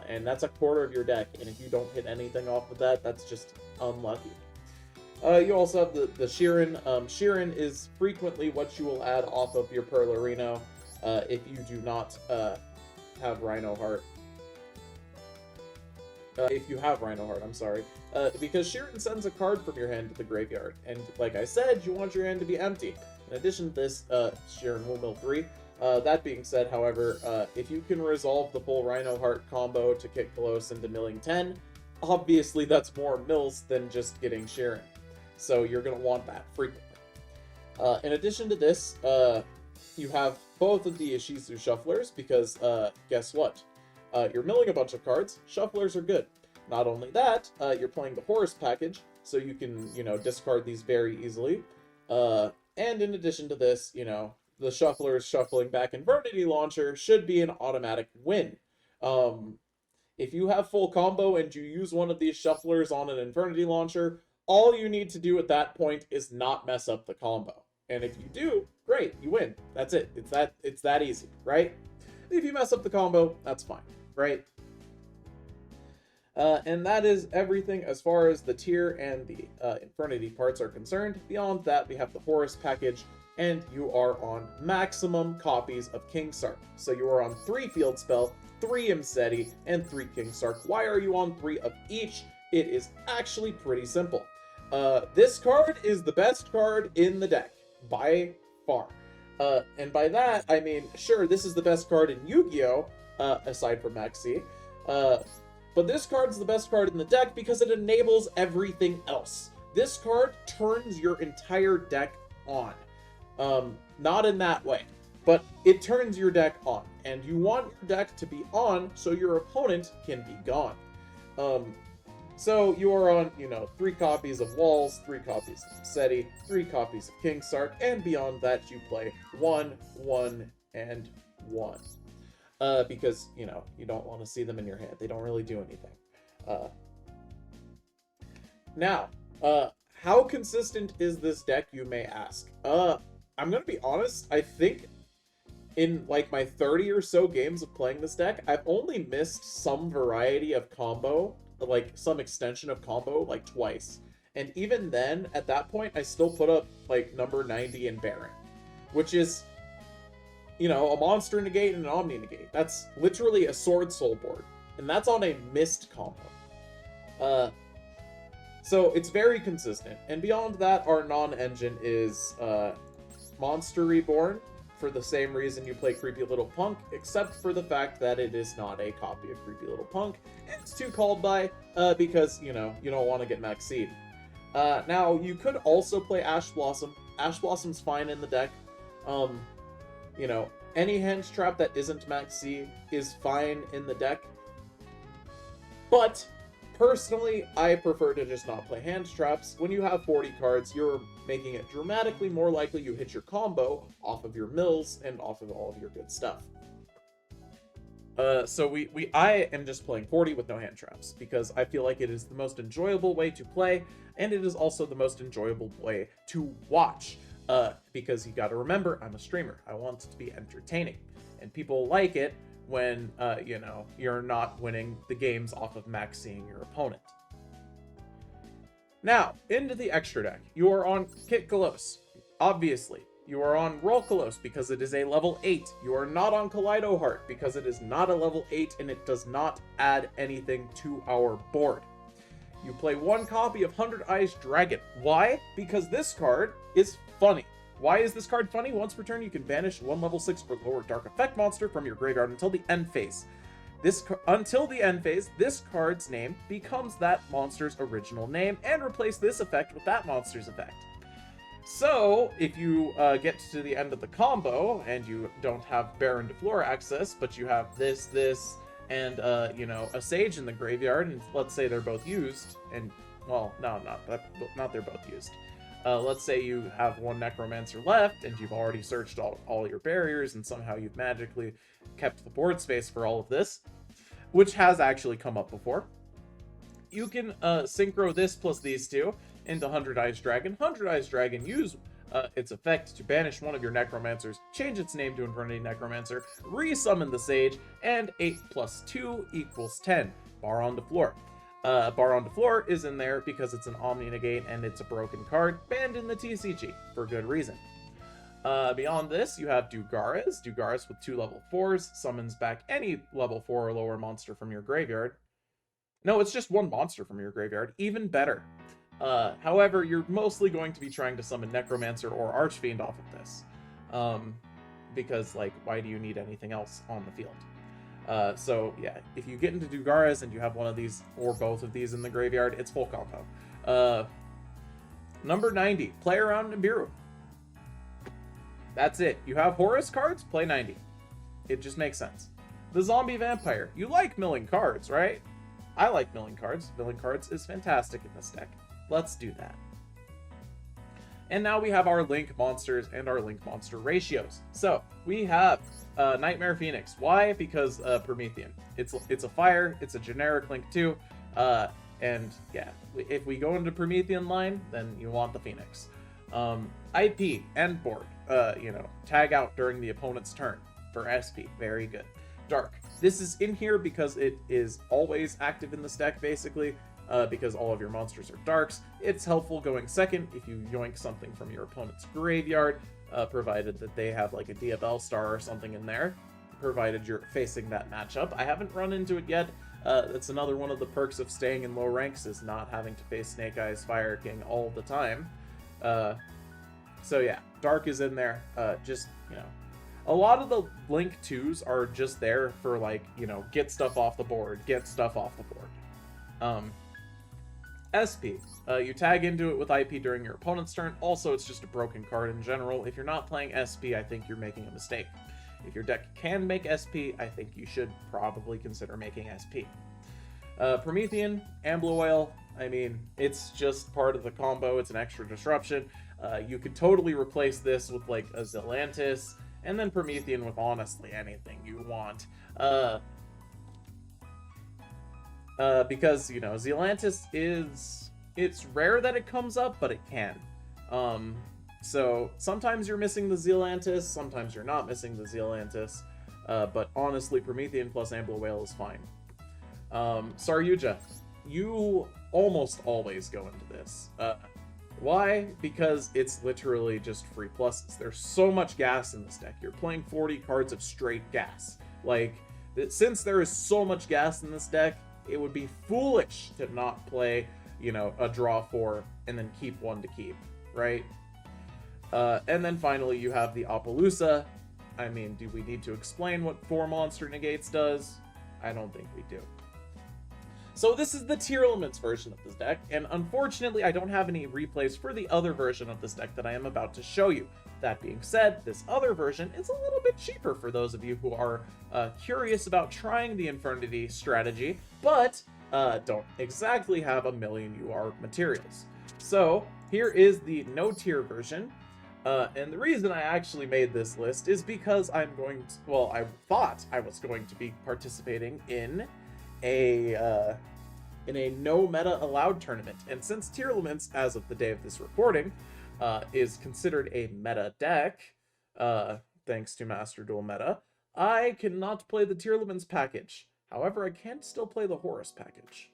S1: and that's a quarter of your deck, and if you don't hit anything off of that, that's just unlucky. You also have the Sheeran. Sheeran is frequently what you will add off of your Perlerino if you do not have Rhinoheart. If you have Rhinoheart, I'm sorry. Because Sheeran sends a card from your hand to the graveyard, and like I said, you want your hand to be empty. In addition to this, Sheeran will mill 3. That being said, however, if you can resolve the full Rhino Heart combo to kick Close into milling 10, obviously that's more mills than just getting Sharon. So you're going to want that frequently. In addition to this, you have both of the Ishizu Shufflers, because guess what? You're milling a bunch of cards, Shufflers are good. Not only that, you're playing the Horus package, so you can, discard these very easily. And in addition to this, the Shufflers shuffling back Infernity Launcher should be an automatic win. If you have full combo and you use one of these Shufflers on an Infernity Launcher, all you need to do at that point is not mess up the combo. And if you do, great, you win. That's it. It's that easy, right? If you mess up the combo, that's fine, right? And that is everything as far as the tier and the Infernity parts are concerned. Beyond that, we have the Horus package, and you are on maximum copies of King Sark. So you are on 3 Field Spell, 3 Imseti, and 3 King Sark. Why are you on 3 of each? It is actually pretty simple. This card is the best card in the deck, by far. And by that, I mean, sure, this is the best card in Yu-Gi-Oh!, aside from Maxi. But this card's the best card in the deck because it enables everything else. This card turns your entire deck on. Not in that way, but it turns your deck on. And you want your deck to be on so your opponent can be gone. So you are on, 3 copies of Walls, 3 copies of Seti, 3 copies of King Sark, and beyond that you play 1, 1, and 1. Because, you don't want to see them in your hand. They don't really do anything. Now, how consistent is this deck, you may ask? I'm going to be honest, I think in, my 30 or so games of playing this deck, I've only missed some variety of combo, some extension of combo, twice. And even then, at that point, I still put up, number 90 in Baron, which is, a monster negate and an omni negate. That's literally a sword soul board, and that's on a mist combo. So it's very consistent. And beyond that, our non-engine is Monster Reborn, for the same reason you play Creepy Little Punk, except for the fact that it is not a copy of Creepy Little Punk. It's too called by, because, you don't want to get Maxi'd. Now, you could also play Ash Blossom. Ash Blossom's fine in the deck. Any Henge Trap that isn't Maxi is fine in the deck. But, personally, I prefer to just not play Henge Traps. When you have 40 cards, you're making it dramatically more likely you hit your combo off of your mills and off of all of your good stuff. So I am just playing 40 with no hand traps, because I feel like it is the most enjoyable way to play, and it is also the most enjoyable way to watch. Because you gotta remember, I'm a streamer. I want it to be entertaining. And people like it when, you're not winning the games off of maxing your opponent. Now, into the extra deck. You are on Kit Kalos, obviously. You are on Roll Kalos because it is a level 8. You are not on Kaleido Heart because it is not a level 8 and it does not add anything to our board. You play 1 copy of 100 Eyes Dragon. Why? Because this card is funny. Why is this card funny? Once per turn, you can banish 1 level 6 or lower Dark Effect monster from your graveyard until the end phase. Until the end phase, this card's name becomes that monster's original name, and replace this effect with that monster's effect. So, if you get to the end of the combo, and you don't have Baron de Flora access, but you have this, and, a Sage in the graveyard, and let's say they're both used, and, well, no, not they're both used. Let's say you have 1 Necromancer left, and you've already searched all your barriers, and somehow you've magically kept the board space for all of this, which has actually come up before. You can synchro this plus these 2 into 100 Eyes Dragon. 100 Eyes Dragon, use its effect to banish 1 of your Necromancers, change its name to Infernity Necromancer, resummon the Sage, and 8 plus 2 equals 10. Baron de Flor. Baron de Flor is in there because it's an Omni Negate and it's a broken card, banned in the TCG, for good reason. Beyond this, you have Dugares. Dugares with 2 level 4s, summons back any level 4 or lower monster from your graveyard. No, it's just 1 monster from your graveyard, even better. However, you're mostly going to be trying to summon Necromancer or Archfiend off of this. because, like, why do you need anything else on the field? So yeah, if you get into Dugaras and you have one of these or both of these in the graveyard, it's full combo. Number 90, play around Nibiru. That's it. You have Horus cards, play 90. It just makes sense. The Zombie Vampire. You like milling cards, right? I like milling cards. Milling cards is fantastic in this deck. Let's do that. And now we have our Link monsters and our Link monster ratios. So we have Nightmare Phoenix. Why? Because Promethean. It's a fire. It's a generic Link too. And yeah, if we go into Promethean line, then you want the Phoenix. IP, end board. Tag out during the opponent's turn for SP. Very good. Dark. This is in here because it is always active in this deck, basically, because all of your monsters are darks. It's helpful going second if you yoink something from your opponent's graveyard, provided that they have like a Diabell Star or something in there, provided you're facing that matchup. I haven't run into it yet. That's another one of the perks of staying in low ranks, is not having to face Snake Eyes Fire King all the time. So yeah, Dark is in there. A lot of the Link 2s are just there for, like, get stuff off the board, SP. You tag into it with IP during your opponent's turn. Also, it's just a broken card in general. If you're not playing SP, I think you're making a mistake. If your deck can make SP, I think you should probably consider making SP. Promethean, Ambloil, I mean, it's just part of the combo. It's an extra disruption. You could totally replace this with, like, a Zelantis, and then Promethean with honestly anything you want. Because, Zelantis it's rare that it comes up, but it can. So sometimes you're missing the Zelantis, sometimes you're not missing the Zelantis, but honestly, Promethean plus Ambloil is fine. Saryuja, you almost always go into this. Why? Because it's literally just free pluses. There's so much gas in this deck. You're playing 40 cards of straight gas. Like, since there is so much gas in this deck, it would be foolish to not play, a draw 4 and then keep 1 to keep, right? And then finally, you have the Appaloosa. I mean, do we need to explain what 4 monster negates does? I don't think we do. So this is the Tier Elements version of this deck, and unfortunately I don't have any replays for the other version of this deck that I am about to show you. That being said, this other version is a little bit cheaper for those of you who are curious about trying the Infernity strategy, but don't exactly have a million UR materials. So here is the no-tier version, and the reason I actually made this list is because I thought I was going to be participating in a no meta allowed tournament, and since Tier Elements, as of the day of this recording, is considered a meta deck, thanks to Master Duel Meta, I cannot play the Tier Elements package. However, I can still play the Horus package,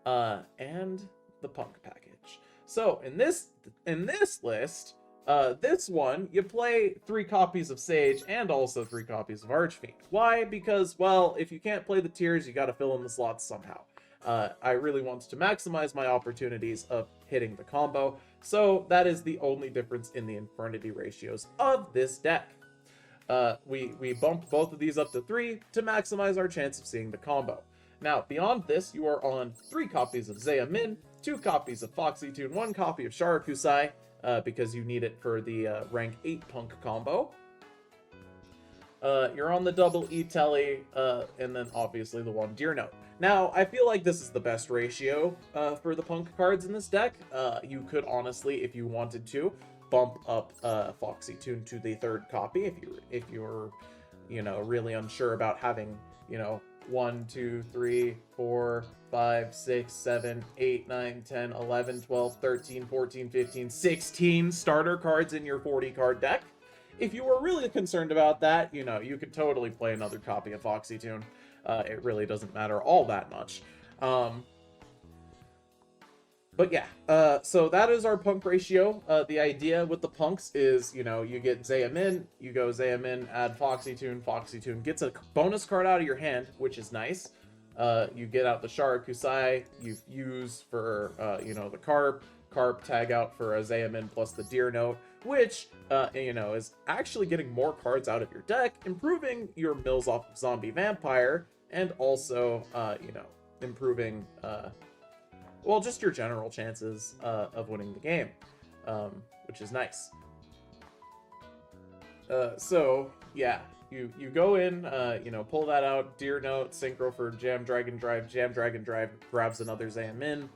S1: and the Punk package. So in this list, this one, you play 3 copies of Sage and also 3 copies of Archfiend. Why? Because, well, if you can't play the tiers, you gotta fill in the slots somehow. I really want to maximize my opportunities of hitting the combo, so that is the only difference in the Infernity ratios of this deck. We bumped both of these up to 3 to maximize our chance of seeing the combo. Now, beyond this, you are on 3 copies of Zeya Min, 2 copies of Foxy Tune, 1 copy of Sharakusai, because you need it for the rank 8 Punk combo. You're on the double E-Telly, and then obviously the 1 Deer Note. Now, I feel like this is the best ratio for the Punk cards in this deck. You could honestly, if you wanted to, bump up Foxy Tune to the 3rd copy if you're really unsure about having 1, 2, 3, 4, 5, 6, 7, 8, 9, 10, 11, 12, 13, 14, 15, 16 starter cards in your 40 card deck. If you were really concerned about that, you could totally play another copy of Foxy Tune. It really doesn't matter all that much. But yeah, so that is our Punk ratio. The idea with the Punks is, you get Zeya Min, you go Zeya Min, add Foxy Tune gets a bonus card out of your hand, which is nice. You get out the Sharakusai, you use for, the Carp Carp tag out for a Zayamin plus the Deer Note, which, you know, is actually getting more cards out of your deck, improving your mills off of Zombie Vampire, and also, you know, improving, well, just your general chances of winning the game, which is nice. So, yeah, you go in, you know, pull that out, Deer Note, Synchro for Jam Dragon Drive grabs another Zayamin,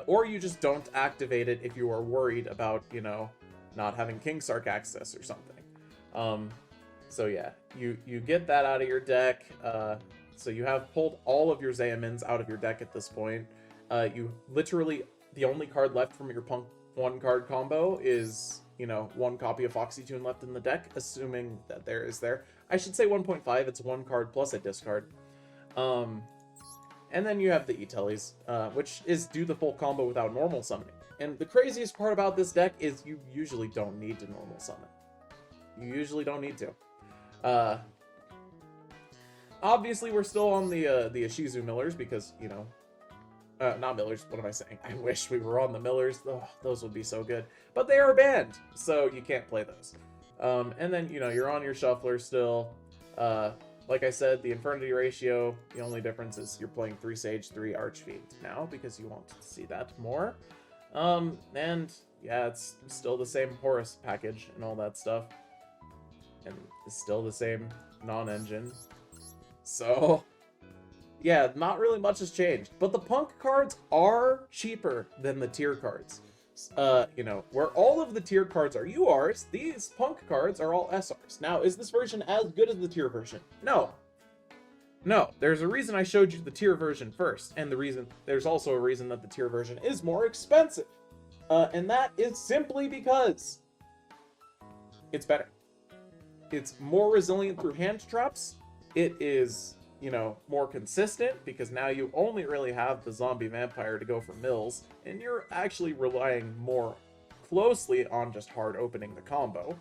S1: or you just don't activate it if you are worried about, you know, not having King Sark access or something. So yeah, you get that out of your deck, so you have pulled all of your Zayamins out of your deck at this point. You literally, the only card left from your Punk 1 card combo is, you know, 1 copy of Foxy Tune left in the deck, assuming that there is there. I should say 1.5, it's 1 card plus a discard. And then you have the E-Tellies, which is do the full combo without normal summoning. And the craziest part about this deck is you usually don't need to normal summon. You usually don't need to. Obviously, we're still on the Ishizu Millers because, you know, not Millers, what am I saying? I wish we were on the Millers. Oh, those would be so good. But they are banned, so you can't play those. And then, you know, you're on your Shuffler still. Like I said, the Infernity ratio, the only difference is you're playing 3 Sage, 3 Archfiend now, because you want to see that more. And, yeah, it's still the same Horus package and all that stuff. And it's still the same non-engine. So, yeah, not really much has changed. But the Punk cards are cheaper than the tier cards. You know, where all of the tier cards are URs, these Punk cards are all SRs. Now, is this version as good as the tier version? No. No, there's a reason I showed you the tier version first, and there's also a reason that the tier version is more expensive. And that is simply because it's better. It's more resilient through hand traps. It is, you know, more consistent because now you only really have the Zombie Vampire to go for mills, and you're actually relying more closely on just hard opening the combo.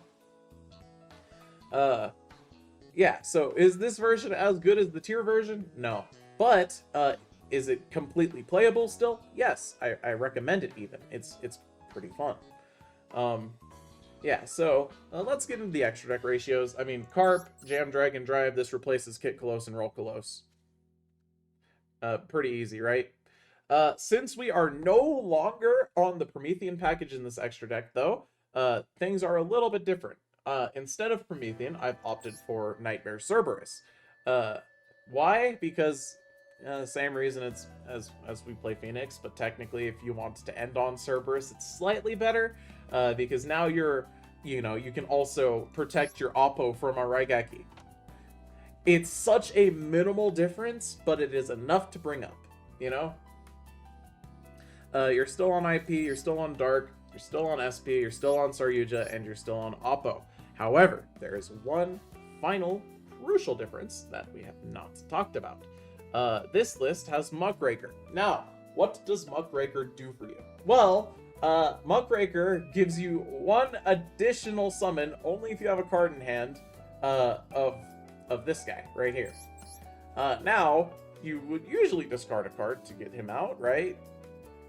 S1: Yeah, so is this version as good as the tier version? No. But, is it completely playable still? Yes, I recommend it even. It's pretty fun. Yeah, so let's get into the extra deck ratios. I mean, Carp, Jam Dragon Drive, this replaces Kit Kolos and Roll Kolos. Pretty easy, right? Since we are no longer on the Promethean package in this extra deck, though, things are a little bit different. Instead of Promethean, I've opted for Nightmare Cerberus. Why? Because same reason it's as we play Phoenix, but technically if you want to end on Cerberus, it's slightly better, because now you can also protect your Oppo from a Raigeki. It's such a minimal difference, but it is enough to bring up, you know? You're still on IP, you're still on Dark, you're still on SP, you're still on Saryuja, and you're still on Oppo. However, there is one final crucial difference that we have not talked about. This list has Muckraker. Now, what does Muckraker do for you? Well, Muckraker gives you 1 additional summon only if you have a card in hand of this guy right here. Now, you would usually discard a card to get him out, right?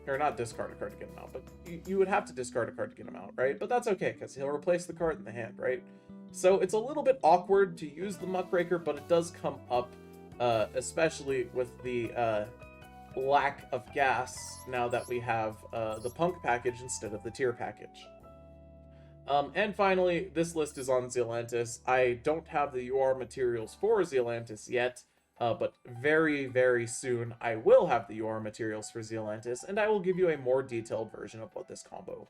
S1: Or not discard a card to get him out, but you would have to discard a card to get him out, right? But that's okay, because he'll replace the card in the hand, right? So it's a little bit awkward to use the Muckraker, but it does come up, especially with the lack of gas now that we have the Punk package instead of the tier package. And finally, this list is on Zealantis. I don't have the UR materials for Zealantis yet, but very, very soon I will have the UR materials for Zealantis, and I will give you a more detailed version of what this combo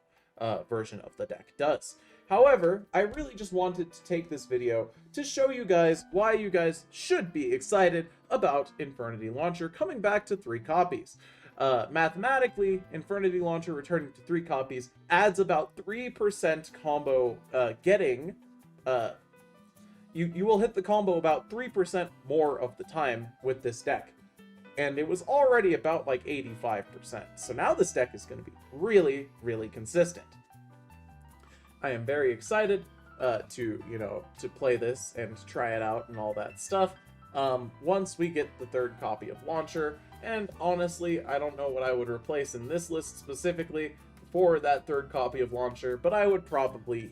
S1: version of the deck does. However, I really just wanted to take this video to show you guys why you guys should be excited about Infernity Launcher coming back to 3 copies. Mathematically, Infernity Launcher returning to 3 copies adds about 3% combo getting. You will hit the combo about 3% more of the time with this deck. And it was already about like 85%. So now this deck is going to be really, really consistent. I am very excited to play this and try it out and all that stuff. Once we get the 3rd copy of Launcher, and honestly, I don't know what I would replace in this list specifically for that third copy of Launcher, but I would probably,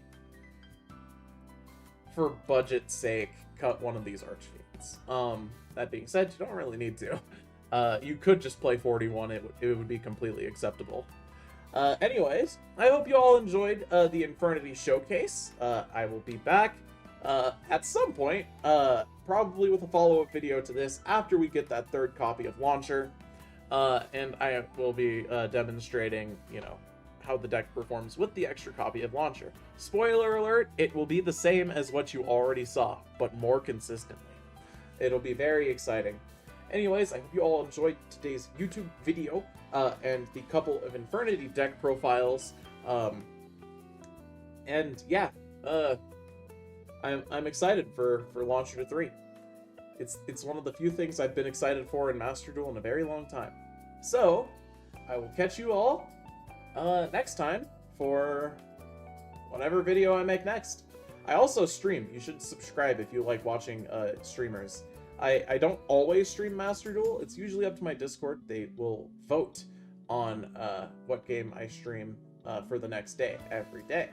S1: for budget's sake, cut one of these Archfiends. That being said, you don't really need to. You could just play 41, it would be completely acceptable. Anyways, I hope you all enjoyed the Infernity showcase. I will be back at some point, probably with a follow-up video to this after we get that third copy of Launcher. And I will be demonstrating, you know, how the deck performs with the extra copy of Launcher. Spoiler alert, it will be the same as what you already saw, but more consistently. It'll be very exciting. Anyways, I hope you all enjoyed today's YouTube video and the couple of Infernity deck profiles. And yeah, I'm excited for Launcher 3. It's one of the few things I've been excited for in Master Duel in a very long time. So, I will catch you all next time for whatever video I make next. I also stream. You should subscribe if you like watching streamers. I don't always stream Master Duel. It's usually up to my Discord. They will vote on what game I stream for the next day, every day.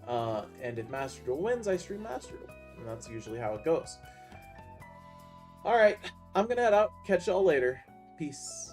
S1: And if Master Duel wins, I stream Master Duel. And that's usually how it goes. Alright, I'm gonna head out. Catch y'all later. Peace.